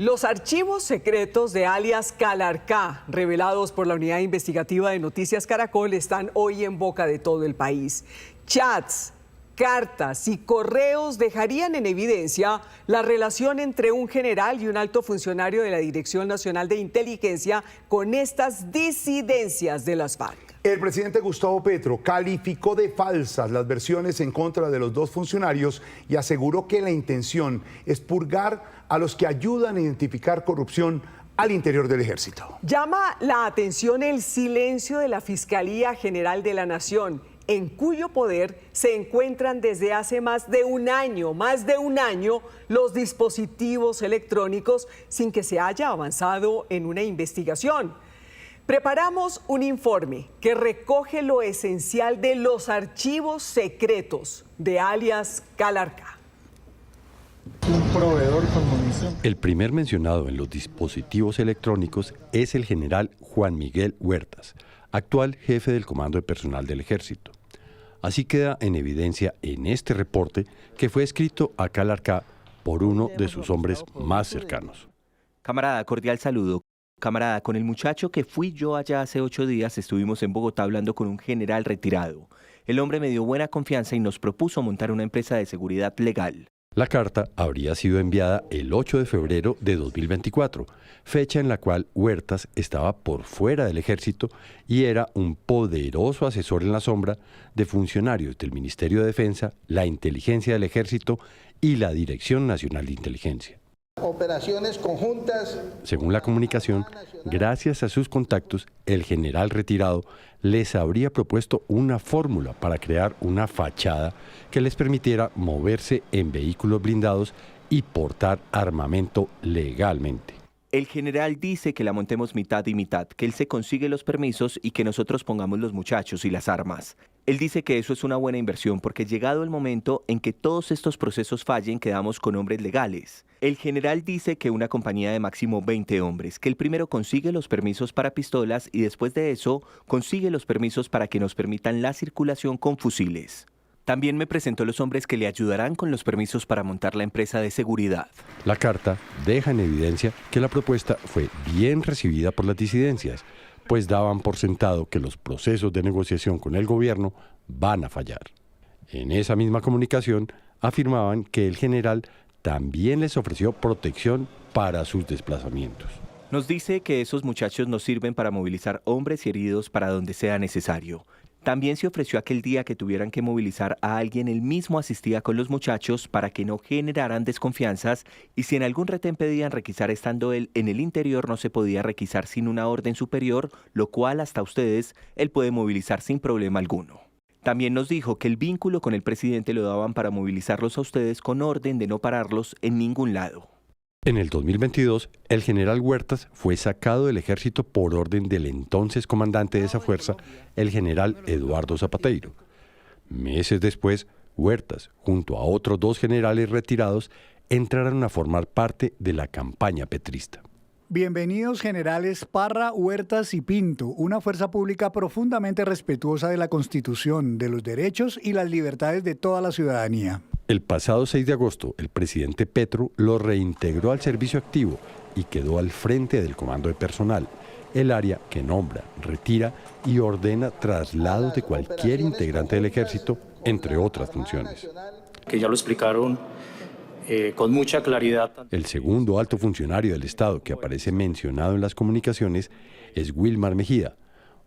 Los archivos secretos de alias Calarcá, revelados por la Unidad Investigativa de Noticias Caracol, están hoy en boca de todo el país. Chats, cartas y correos dejarían en evidencia la relación entre un general y un alto funcionario de la Dirección Nacional de Inteligencia con estas disidencias de las FARC. El presidente Gustavo Petro calificó de falsas las versiones en contra de los dos funcionarios y aseguró que la intención es purgar a los que ayudan a identificar corrupción al interior del ejército. Llama la atención el silencio de la Fiscalía General de la Nación, en cuyo poder se encuentran desde hace más de un año, los dispositivos electrónicos sin que se haya avanzado en una investigación. Preparamos un informe que recoge lo esencial de los archivos secretos de alias Calarcá. Un proveedor con munición. El primer mencionado en los dispositivos electrónicos es el general Juan Miguel Huertas, actual jefe del Comando de Personal del Ejército. Así queda en evidencia en este reporte que fue escrito a Calarcá por uno de sus hombres más cercanos. Camarada, cordial saludo. Camarada, con el muchacho que fui yo allá hace 8 días estuvimos en Bogotá hablando con un general retirado. El hombre me dio buena confianza y nos propuso montar una empresa de seguridad legal. La carta habría sido enviada el 8 de febrero de 2024, fecha en la cual Huertas estaba por fuera del ejército y era un poderoso asesor en la sombra de funcionarios del Ministerio de Defensa, la Inteligencia del Ejército y la Dirección Nacional de Inteligencia. Operaciones conjuntas. Según la comunicación, gracias a sus contactos, el general retirado les habría propuesto una fórmula para crear una fachada que les permitiera moverse en vehículos blindados y portar armamento legalmente. El general dice que la montemos mitad y mitad, que él se consigue los permisos y que nosotros pongamos los muchachos y las armas. Él dice que eso es una buena inversión porque llegado el momento en que todos estos procesos fallen, quedamos con hombres legales. El general dice que una compañía de máximo 20 hombres, que el primero consigue los permisos para pistolas y después de eso consigue los permisos para que nos permitan la circulación con fusiles. También me presentó los hombres que le ayudarán con los permisos para montar la empresa de seguridad. La carta deja en evidencia que la propuesta fue bien recibida por las disidencias, pues daban por sentado que los procesos de negociación con el gobierno van a fallar. En esa misma comunicación afirmaban que el general también les ofreció protección para sus desplazamientos. Nos dice que esos muchachos nos sirven para movilizar hombres y heridos para donde sea necesario. También se ofreció aquel día que tuvieran que movilizar a alguien, él mismo asistía con los muchachos para que no generaran desconfianzas y si en algún retén pedían requisar estando él en el interior no se podía requisar sin una orden superior, lo cual hasta ustedes él puede movilizar sin problema alguno. También nos dijo que el vínculo con el presidente lo daban para movilizarlos a ustedes con orden de no pararlos en ningún lado. En el 2022, el general Huertas fue sacado del ejército por orden del entonces comandante de esa fuerza, el general Eduardo Zapateiro. Meses después, Huertas, junto a otros 2 generales retirados, entraron a formar parte de la campaña petrista. Bienvenidos generales Parra, Huertas y Pinto, una fuerza pública profundamente respetuosa de la Constitución, de los derechos y las libertades de toda la ciudadanía. El pasado 6 de agosto, el presidente Petro lo reintegró al servicio activo y quedó al frente del comando de personal, el área que nombra, retira y ordena traslados de cualquier integrante del ejército, entre otras funciones. Que ya lo explicaron con mucha claridad. El segundo alto funcionario del Estado que aparece mencionado en las comunicaciones es Wilmar Mejía,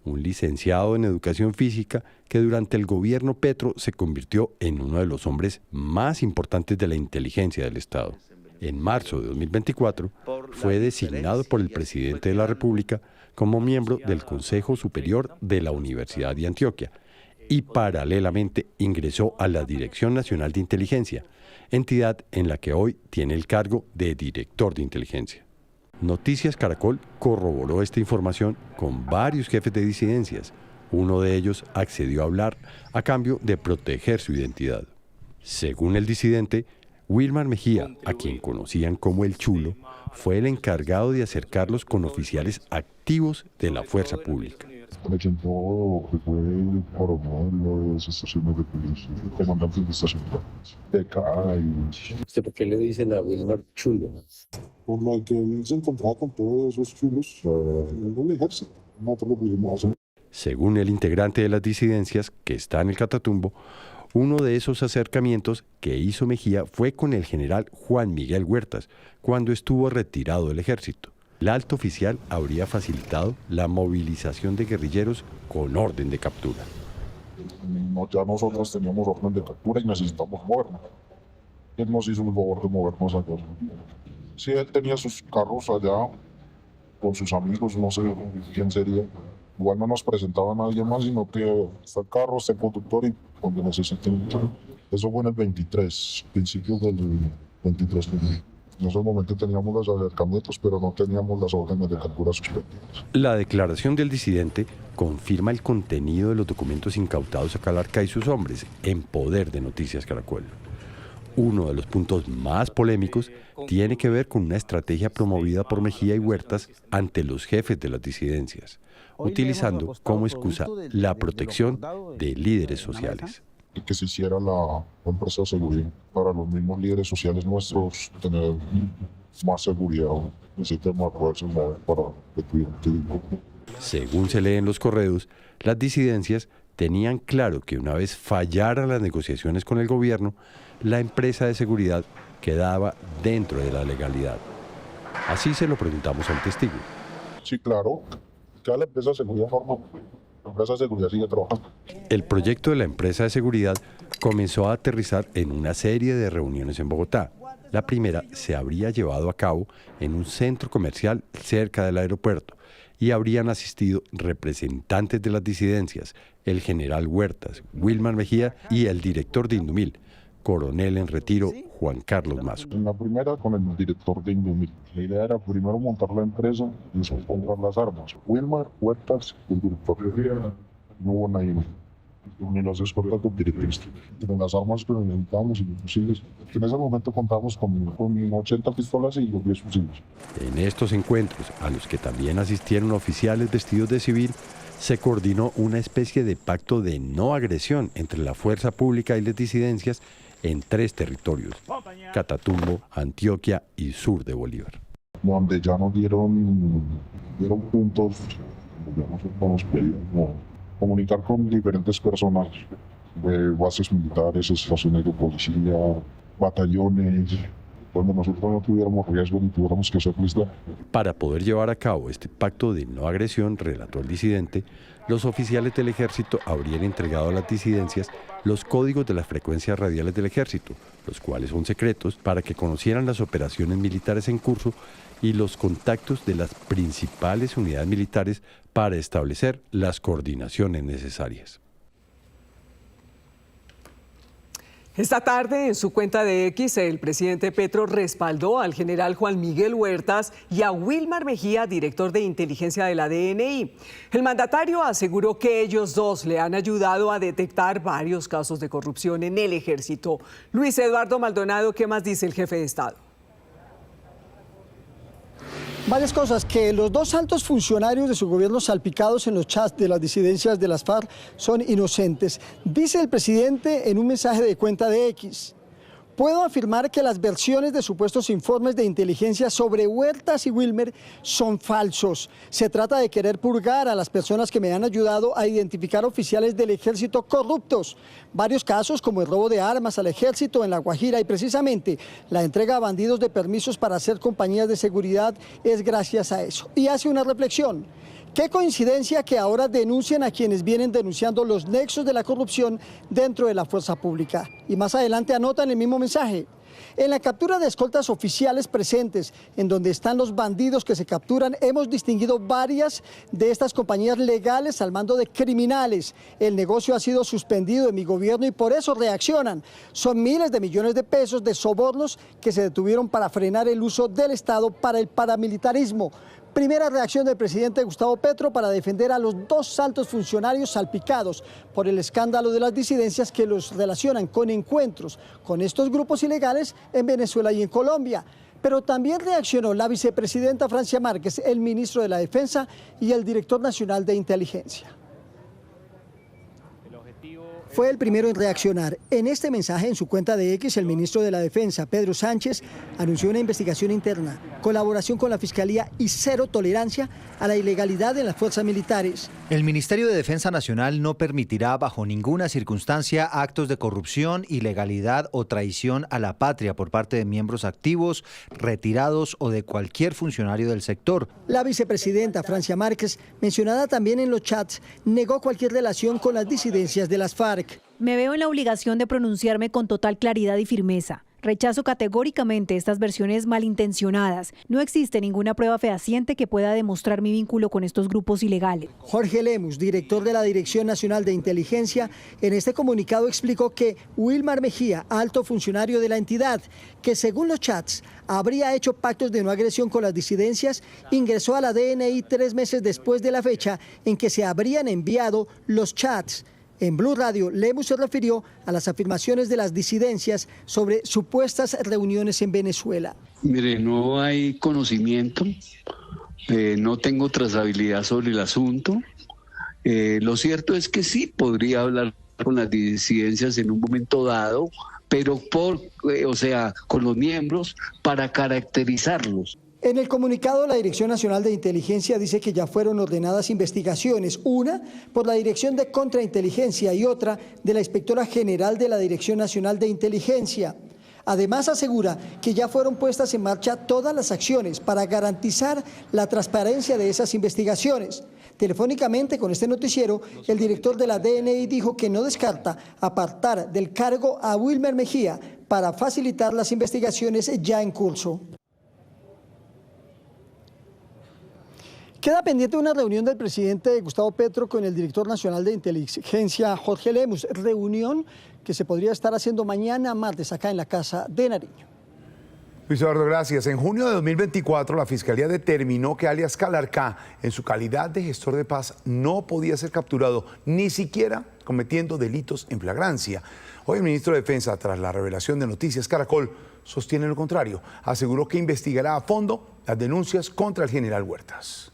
un licenciado en educación física que durante el gobierno Petro se convirtió en uno de los hombres más importantes de la inteligencia del Estado. En marzo de 2024 fue designado por el presidente de la República como miembro del Consejo Superior de la Universidad de Antioquia y paralelamente ingresó a la Dirección Nacional de Inteligencia, entidad en la que hoy tiene el cargo de director de inteligencia. Noticias Caracol corroboró esta información con varios jefes de disidencias. Uno de ellos accedió a hablar a cambio de proteger su identidad. Según el disidente, Wilmar Mejía, a quien conocían como el Chulo, fue el encargado de acercarlos con oficiales activos de la fuerza pública. presentó que fue coronel de esas estaciones de policía, comandante de estación de cada y... ¿Usted por qué le dicen a Wilmar chulo? Por lo que él se encontraba con todos esos chulos en el ejército. Nosotros lo pusimos a hacer. Según el integrante de las disidencias, que está en el Catatumbo, uno de esos acercamientos que hizo Mejía fue con el general Juan Miguel Huertas, cuando estuvo retirado del ejército. El alto oficial habría facilitado la movilización de guerrilleros con orden de captura. No, ya nosotros teníamos orden de captura y necesitamos movernos. Él nos hizo el favor de movernos allá. Sí, él tenía sus carros allá con sus amigos, no sé quién sería. Igual no nos presentaba a nadie más, sino que está el carro, está el conductor y donde necesiten. Eso fue en el 23, principios del 23. En ese momento teníamos los acercamientos, pero no teníamos las órdenes de captura suspendidas. La declaración del disidente confirma el contenido de los documentos incautados a Calarca y sus hombres en poder de Noticias Caracol. Uno de los puntos más polémicos tiene que ver con una estrategia promovida por Mejía y Huertas ante los jefes de las disidencias, utilizando como excusa la protección de líderes sociales. Y que se hiciera la empresa de seguridad para los mismos líderes sociales nuestros, tener más seguridad en ese tema, poderse mover para que tuvieran tiempo. Según se lee en los correos, las disidencias tenían claro que una vez fallaran las negociaciones con el gobierno, la empresa de seguridad quedaba dentro de la legalidad. Así se lo preguntamos a un testigo. Sí, claro, que la empresa de seguridad forma. La empresa de seguridad sigue trabajando. El proyecto de la empresa de seguridad comenzó a aterrizar en una serie de reuniones en Bogotá. La primera se habría llevado a cabo en un centro comercial cerca del aeropuerto y habrían asistido representantes de las disidencias, el general Huertas, Wilmar Mejía y el director de Indumil, coronel en retiro Juan Carlos Mazo. En la primera con el director de Indumil. La idea era primero montar la empresa y después comprar las armas. Wilmar, Huertas y el director. No hubo nadie, ni los escoltas del director. Pero las armas que necesitábamos y los fusiles. En ese momento contamos con 80 pistolas y los 10 fusiles. En estos encuentros, a los que también asistieron oficiales vestidos de civil, se coordinó una especie de pacto de no agresión entre la fuerza pública y las disidencias en 3 territorios: Catatumbo, Antioquia y sur de Bolívar. Donde ya nos dieron puntos, ya nosotros pedimos comunicar con diferentes personas, de bases militares, estaciones de policía, batallones, donde nosotros no tuviéramos riesgo ni tuviéramos que ser listos. Para poder llevar a cabo este pacto de no agresión, relató el disidente, los oficiales del ejército habrían entregado a las disidencias los códigos de las frecuencias radiales del ejército, los cuales son secretos, para que conocieran las operaciones militares en curso y los contactos de las principales unidades militares para establecer las coordinaciones necesarias. Esta tarde, en su cuenta de X, el presidente Petro respaldó al general Juan Miguel Huertas y a Wilmar Mejía, director de inteligencia de la DNI. El mandatario aseguró que ellos dos le han ayudado a detectar varios casos de corrupción en el ejército. Luis Eduardo Maldonado, ¿qué más dice el jefe de Estado? Varias cosas, que los 2 altos funcionarios de su gobierno salpicados en los chats de las disidencias de las FARC son inocentes. Dice el presidente en un mensaje de cuenta de X: puedo afirmar que las versiones de supuestos informes de inteligencia sobre Huertas y Wilmar son falsos. Se trata de querer purgar a las personas que me han ayudado a identificar oficiales del ejército corruptos. Varios casos, como el robo de armas al ejército en La Guajira y precisamente la entrega a bandidos de permisos para hacer compañías de seguridad, es gracias a eso. Y hace una reflexión. Qué coincidencia que ahora denuncien a quienes vienen denunciando los nexos de la corrupción dentro de la fuerza pública. Y más adelante anotan el mismo mensaje. En la captura de escoltas oficiales presentes, en donde están los bandidos que se capturan, hemos distinguido varias de estas compañías legales al mando de criminales. El negocio ha sido suspendido en mi gobierno y por eso reaccionan. Son miles de millones de pesos de sobornos que se detuvieron para frenar el uso del Estado para el paramilitarismo. Primera reacción del presidente Gustavo Petro para defender a los 2 altos funcionarios salpicados por el escándalo de las disidencias que los relacionan con encuentros con estos grupos ilegales en Venezuela y en Colombia. Pero también reaccionó la vicepresidenta Francia Márquez, el ministro de la Defensa y el director nacional de inteligencia. Fue el primero en reaccionar. En este mensaje en su cuenta de X, el ministro de la Defensa, Pedro Sánchez, anunció una investigación interna, colaboración con la Fiscalía y cero tolerancia a la ilegalidad en las fuerzas militares. El Ministerio de Defensa Nacional no permitirá bajo ninguna circunstancia actos de corrupción, ilegalidad o traición a la patria por parte de miembros activos, retirados o de cualquier funcionario del sector. La vicepresidenta Francia Márquez, mencionada también en los chats, negó cualquier relación con las disidencias de las FARC. Me veo en la obligación de pronunciarme con total claridad y firmeza. Rechazo categóricamente estas versiones malintencionadas. No existe ninguna prueba fehaciente que pueda demostrar mi vínculo con estos grupos ilegales. Jorge Lemus, director de la Dirección Nacional de Inteligencia, en este comunicado explicó que Wilmar Mejía, alto funcionario de la entidad, que según los chats habría hecho pactos de no agresión con las disidencias, ingresó a la DNI 3 meses después de la fecha en que se habrían enviado los chats. En Blue Radio, Lemus se refirió a las afirmaciones de las disidencias sobre supuestas reuniones en Venezuela. Mire, no hay conocimiento, no tengo trazabilidad sobre el asunto. Lo cierto es que sí podría hablar con las disidencias en un momento dado, pero con los miembros para caracterizarlos. En el comunicado, la Dirección Nacional de Inteligencia dice que ya fueron ordenadas investigaciones, una por la Dirección de Contrainteligencia y otra de la Inspectora General de la Dirección Nacional de Inteligencia. Además, asegura que ya fueron puestas en marcha todas las acciones para garantizar la transparencia de esas investigaciones. Telefónicamente, con este noticiero, el director de la DNI dijo que no descarta apartar del cargo a Wilmer Mejía para facilitar las investigaciones ya en curso. Queda pendiente una reunión del presidente Gustavo Petro con el director nacional de inteligencia, Jorge Lemus, reunión que se podría estar haciendo mañana martes acá en la Casa de Nariño. Luis Eduardo, gracias. En junio de 2024, la Fiscalía determinó que alias Calarcá, en su calidad de gestor de paz, no podía ser capturado, ni siquiera cometiendo delitos en flagrancia. Hoy el ministro de Defensa, tras la revelación de Noticias Caracol, sostiene lo contrario. Aseguró que investigará a fondo las denuncias contra el general Huertas.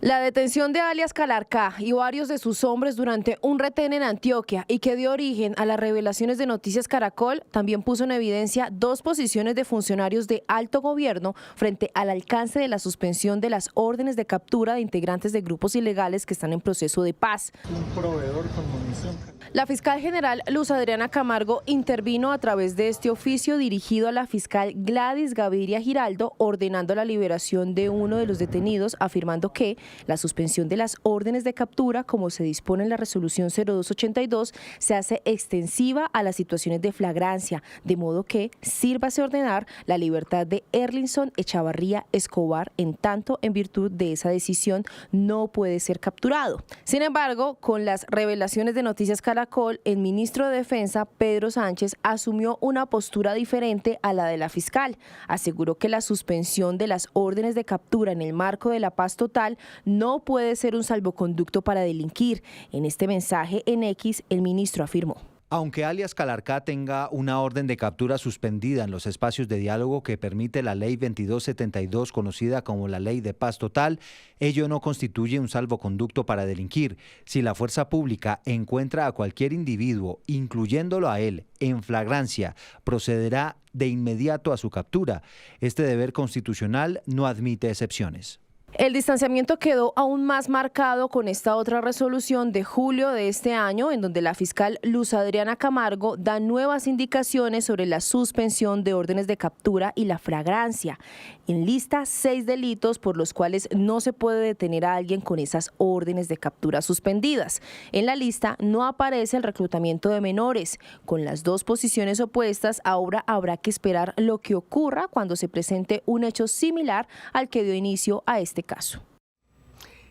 La detención de alias Calarcá y varios de sus hombres durante un retén en Antioquia y que dio origen a las revelaciones de Noticias Caracol también puso en evidencia dos posiciones de funcionarios de alto gobierno frente al alcance de la suspensión de las órdenes de captura de integrantes de grupos ilegales que están en proceso de paz. Un proveedor con munición. La fiscal general Luz Adriana Camargo intervino a través de este oficio dirigido a la fiscal Gladys Gaviria Giraldo, ordenando la liberación de uno de los detenidos, afirmando que la suspensión de las órdenes de captura, como se dispone en la resolución 0282, se hace extensiva a las situaciones de flagrancia, de modo que sírvase ordenar la libertad de Erlinson Echavarría Escobar, en tanto en virtud de esa decisión no puede ser capturado. Sin embargo, con las revelaciones de Noticias Caracol, el ministro de Defensa, Pedro Sánchez, asumió una postura diferente a la de la fiscal. Aseguró que la suspensión de las órdenes de captura en el marco de la paz total no puede ser un salvoconducto para delinquir. En este mensaje en X, el ministro afirmó: aunque alias Calarcá tenga una orden de captura suspendida en los espacios de diálogo que permite la Ley 2272, conocida como la Ley de Paz Total, ello no constituye un salvoconducto para delinquir. Si la fuerza pública encuentra a cualquier individuo, incluyéndolo a él, en flagrancia, procederá de inmediato a su captura. Este deber constitucional no admite excepciones. El distanciamiento quedó aún más marcado con esta otra resolución de julio de este año, en donde la fiscal Luz Adriana Camargo da nuevas indicaciones sobre la suspensión de órdenes de captura y la flagrancia. Enlista 6 delitos por los cuales no se puede detener a alguien con esas órdenes de captura suspendidas. En la lista no aparece el reclutamiento de menores. Con las dos posiciones opuestas, ahora habrá que esperar lo que ocurra cuando se presente un hecho similar al que dio inicio a este caso.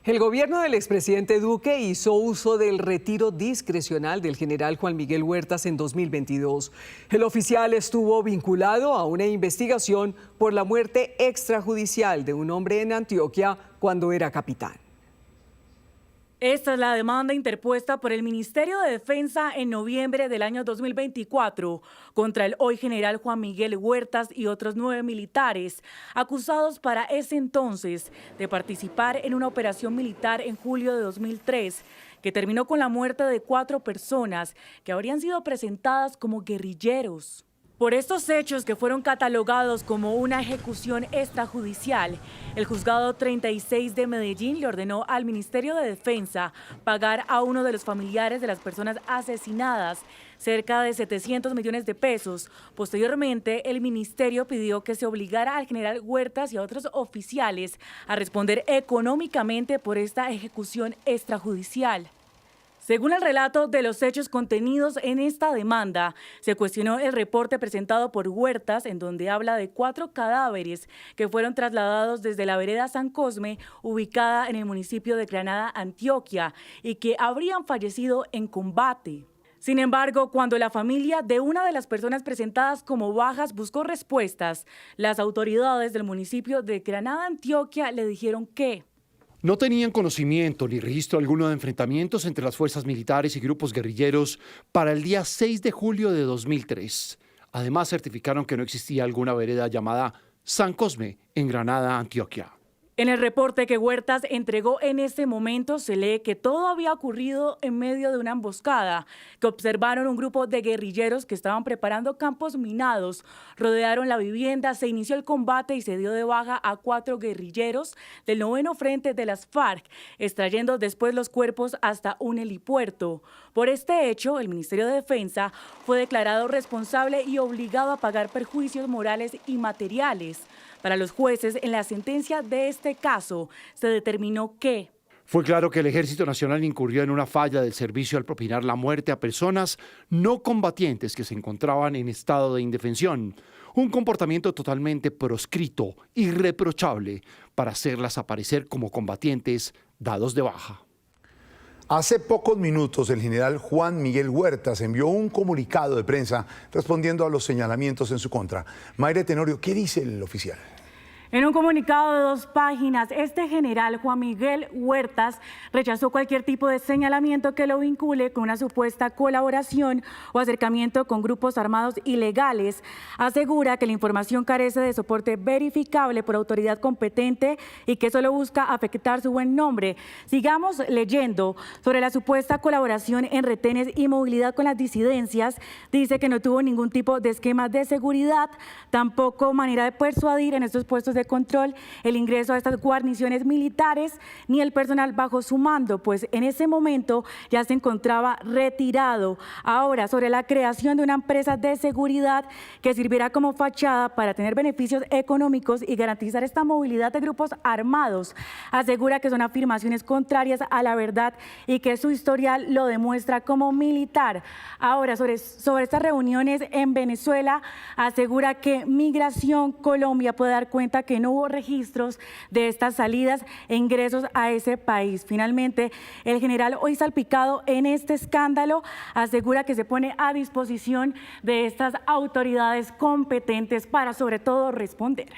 El gobierno del expresidente Duque hizo uso del retiro discrecional del general Juan Miguel Huertas en 2022. El oficial estuvo vinculado a una investigación por la muerte extrajudicial de un hombre en Antioquia cuando era capitán. Esta es la demanda interpuesta por el Ministerio de Defensa en noviembre del año 2024 contra el hoy general Juan Miguel Huertas y otros 9 militares acusados para ese entonces de participar en una operación militar en julio de 2003 que terminó con la muerte de 4 personas que habrían sido presentadas como guerrilleros. Por estos hechos que fueron catalogados como una ejecución extrajudicial, el Juzgado 36 de Medellín le ordenó al Ministerio de Defensa pagar a uno de los familiares de las personas asesinadas cerca de 700 millones de pesos. Posteriormente, el ministerio pidió que se obligara al general Huertas y a otros oficiales a responder económicamente por esta ejecución extrajudicial. Según el relato de los hechos contenidos en esta demanda, se cuestionó el reporte presentado por Huertas, en donde habla de 4 cadáveres que fueron trasladados desde la vereda San Cosme, ubicada en el municipio de Granada, Antioquia, y que habrían fallecido en combate. Sin embargo, cuando la familia de una de las personas presentadas como bajas buscó respuestas, las autoridades del municipio de Granada, Antioquia, le dijeron que no tenían conocimiento ni registro alguno de enfrentamientos entre las fuerzas militares y grupos guerrilleros para el día 6 de julio de 2003. Además, certificaron que no existía alguna vereda llamada San Cosme en Granada, Antioquia. En el reporte que Huertas entregó en este momento se lee que todo había ocurrido en medio de una emboscada, que observaron un grupo de guerrilleros que estaban preparando campos minados, rodearon la vivienda, se inició el combate y se dio de baja a 4 guerrilleros del 9º Frente de las FARC, extrayendo después los cuerpos hasta un helipuerto. Por este hecho, el Ministerio de Defensa fue declarado responsable y obligado a pagar perjuicios morales y materiales. Para los jueces, en la sentencia de este caso, se determinó que fue claro que el Ejército Nacional incurrió en una falla del servicio al propinar la muerte a personas no combatientes que se encontraban en estado de indefensión, un comportamiento totalmente proscrito, irreprochable, para hacerlas aparecer como combatientes dados de baja. Hace pocos minutos el general Juan Miguel Huertas envió un comunicado de prensa respondiendo a los señalamientos en su contra. Mayra Tenorio, ¿qué dice el oficial? En un comunicado de 2 páginas, este general Juan Miguel Huertas rechazó cualquier tipo de señalamiento que lo vincule con una supuesta colaboración o acercamiento con grupos armados ilegales. Asegura que la información carece de soporte verificable por autoridad competente y que solo busca afectar su buen nombre. Sigamos leyendo sobre la supuesta colaboración en retenes y movilidad con las disidencias. Dice que no tuvo ningún tipo de esquema de seguridad, tampoco manera de persuadir en estos puestos de control el ingreso a estas guarniciones militares ni el personal bajo su mando, pues en ese momento ya se encontraba retirado. Ahora, sobre la creación de una empresa de seguridad que sirviera como fachada para tener beneficios económicos y garantizar esta movilidad de grupos armados, asegura que son afirmaciones contrarias a la verdad y que su historial lo demuestra como militar. Ahora, sobre estas reuniones en Venezuela, asegura que Migración Colombia puede dar cuenta que no hubo registros de estas salidas e ingresos a ese país. Finalmente, el general, hoy salpicado en este escándalo, asegura que se pone a disposición de estas autoridades competentes para, sobre todo, responder.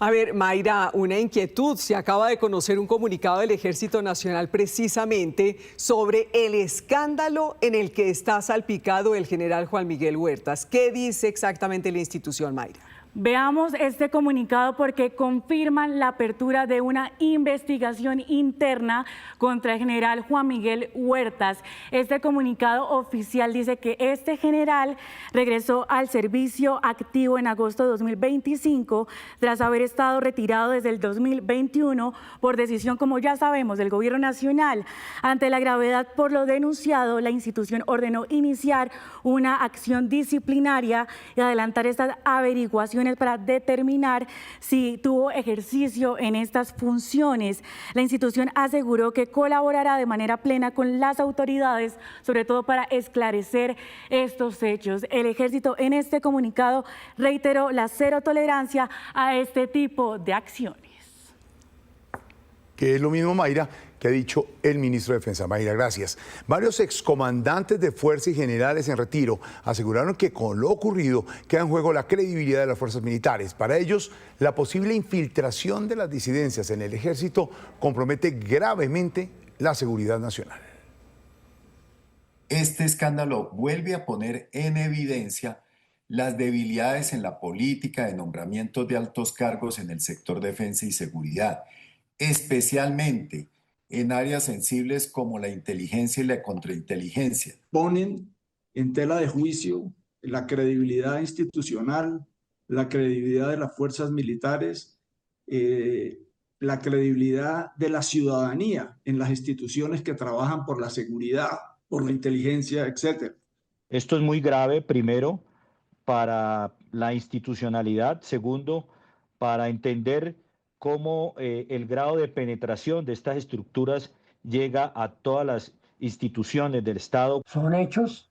A ver, Mayra, una inquietud. Se acaba de conocer un comunicado del Ejército Nacional precisamente sobre el escándalo en el que está salpicado el general Juan Miguel Huertas. ¿Qué dice exactamente la institución, Mayra? Veamos este comunicado porque confirman la apertura de una investigación interna contra el general Juan Miguel Huertas. Este comunicado oficial dice que este general regresó al servicio activo en agosto de 2025 tras haber estado retirado desde el 2021 por decisión, como ya sabemos, del Gobierno Nacional. Ante la gravedad por lo denunciado, la institución ordenó iniciar una acción disciplinaria y adelantar estas averiguaciones para determinar si tuvo ejercicio en estas funciones. La institución aseguró que colaborará de manera plena con las autoridades, sobre todo para esclarecer estos hechos. El Ejército en este comunicado reiteró la cero tolerancia a este tipo de acciones. Que es lo mismo, Mayra, que ha dicho el ministro de Defensa. Mayra, gracias. Varios excomandantes de fuerza y generales en retiro aseguraron que con lo ocurrido queda en juego la credibilidad de las fuerzas militares. Para ellos, la posible infiltración de las disidencias en el ejército compromete gravemente la seguridad nacional. Este escándalo vuelve a poner en evidencia las debilidades en la política de nombramientos de altos cargos en el sector defensa y seguridad, especialmente en áreas sensibles como la inteligencia y la contrainteligencia. Ponen en tela de juicio la credibilidad institucional, la credibilidad de las fuerzas militares, la credibilidad de la ciudadanía en las instituciones que trabajan por la seguridad, por la inteligencia, etc. Esto es muy grave, primero, para la institucionalidad, segundo, para entender cómo el grado de penetración de estas estructuras llega a todas las instituciones del Estado. Son hechos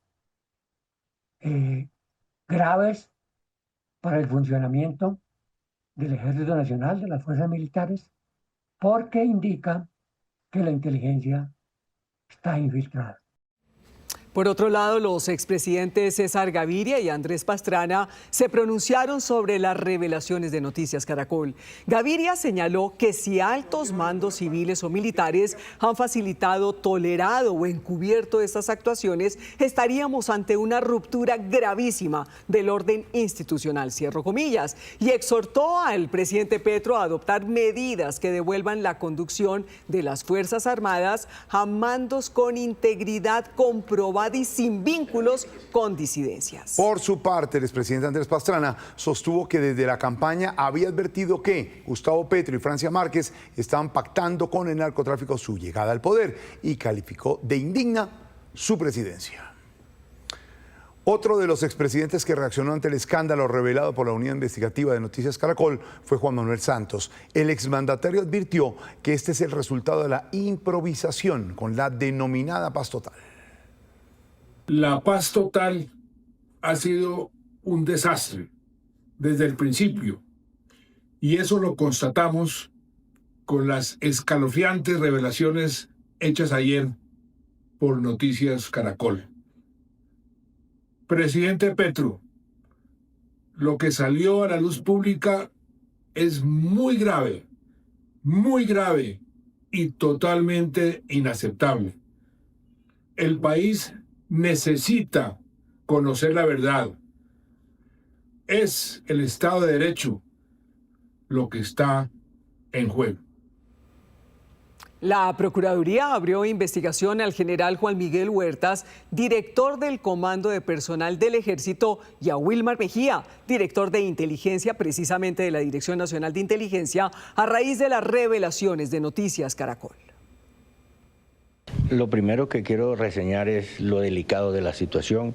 graves para el funcionamiento del Ejército Nacional, de las fuerzas militares, porque indica que la inteligencia está infiltrada. Por otro lado, los expresidentes César Gaviria y Andrés Pastrana se pronunciaron sobre las revelaciones de Noticias Caracol. Gaviria señaló que si altos mandos civiles o militares han facilitado, tolerado o encubierto estas actuaciones, estaríamos ante una ruptura gravísima del orden institucional, cierro comillas, y exhortó al presidente Petro a adoptar medidas que devuelvan la conducción de las Fuerzas Armadas a mandos con integridad comprobada y sin vínculos con disidencias. Por su parte, el expresidente Andrés Pastrana sostuvo que desde la campaña había advertido que Gustavo Petro y Francia Márquez estaban pactando con el narcotráfico su llegada al poder y calificó de indigna su presidencia. Otro de los expresidentes que reaccionó ante el escándalo revelado por la Unidad Investigativa de Noticias Caracol fue Juan Manuel Santos. El exmandatario advirtió que este es el resultado de la improvisación con la denominada paz total. La paz total ha sido un desastre desde el principio y eso lo constatamos con las escalofriantes revelaciones hechas ayer por Noticias Caracol. Presidente Petro, lo que salió a la luz pública es muy grave y totalmente inaceptable. El país necesita conocer la verdad. Es el Estado de Derecho lo que está en juego. La Procuraduría abrió investigación al general Juan Miguel Huertas, director del Comando de Personal del Ejército, y a Wilmar Mejía, director de Inteligencia, precisamente de la Dirección Nacional de Inteligencia, a raíz de las revelaciones de Noticias Caracol. Lo primero que quiero reseñar es lo delicado de la situación,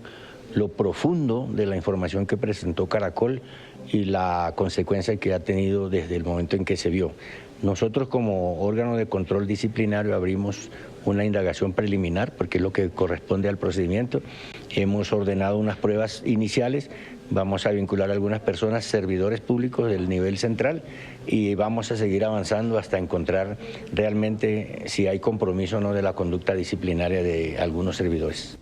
lo profundo de la información que presentó Caracol y la consecuencia que ha tenido desde el momento en que se vio. Nosotros como órgano de control disciplinario abrimos una indagación preliminar porque es lo que corresponde al procedimiento. Hemos ordenado unas pruebas iniciales, vamos a vincular a algunas personas, servidores públicos del nivel central y vamos a seguir avanzando hasta encontrar realmente si hay compromiso o no de la conducta disciplinaria de algunos servidores.